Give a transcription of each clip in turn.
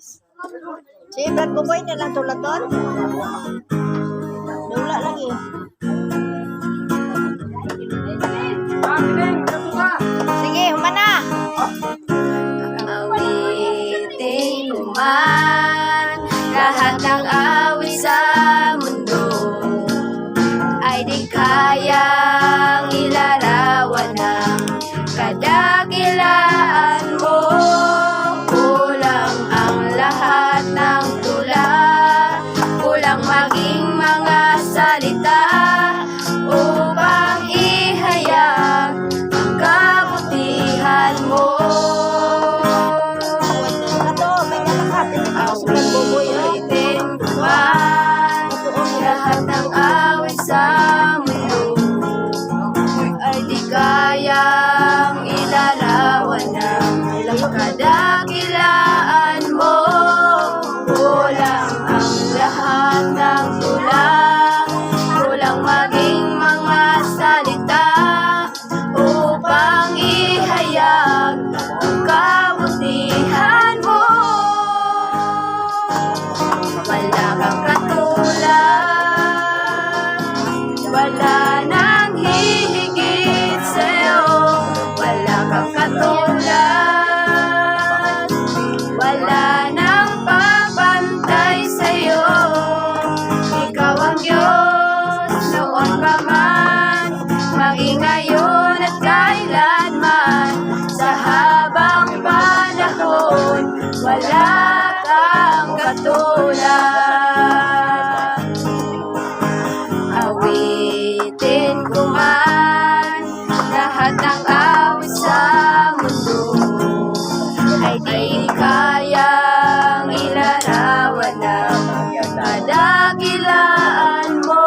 Si Brad Buboy na lang tulad doon. Wala lagi. Sige, humana. Awitin ko man lahat ng awit sa mundo ay di kayang ilarawan ng kadakilaan mo. Kulang ang lahat ng tula, kulang maging mga salita upang ihayag ang kabutihan mo. Awitin ko man lahat ng awit sa mundo ay di kayang ilarawan ng kadakilaan mo. Kulang ang lahat ng tula, kulang maging mga salita upang ihayag ang kabutihan mo. Wala kang katulad, wala nang hihigit sa'yo. Wala kang katulad, wala nang papantay sa'yo. Ikaw ang Diyos, noon pa man, maging ngayon at kailanman. Sa habang panahon, wala kang katulad. Awitin ko man lahat ng awit sa mundo ay di kayang ilarawan ng kadakilaan mo.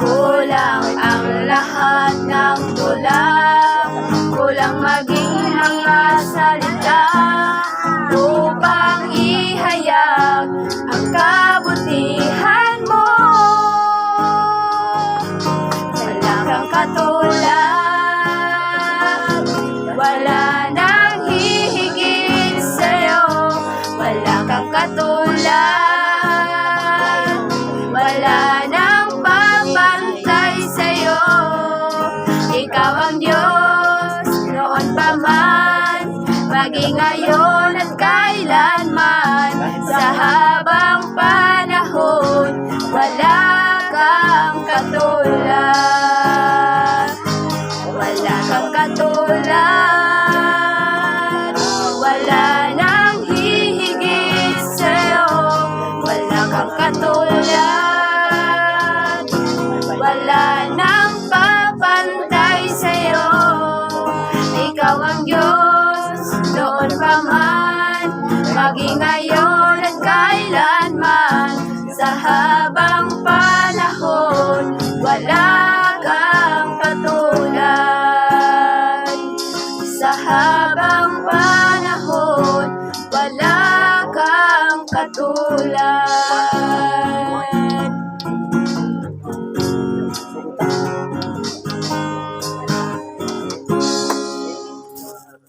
Kulang ang lahat ng tula, kulang maging mga salita upang ihayag ang kabutihan mo. Wala kang katulad, wala nang hihigit sa'yo. Wala kang katulad, wala nang papantay sa'yo. Ikaw ang Diyos, noon pa man, maging ngayon at kailanman. Sa habang panahon, wala kang katulad. Wala kang katulad, wala nang hihigit sa'yo. Wala kang katulad, wala nang papantay sa'yo. Ikaw ang Diyos, noon pa man, maging ngayon at kailanman. Sa habang panahon, wala kang katulad. Sa habang panahon, wala kang katulad.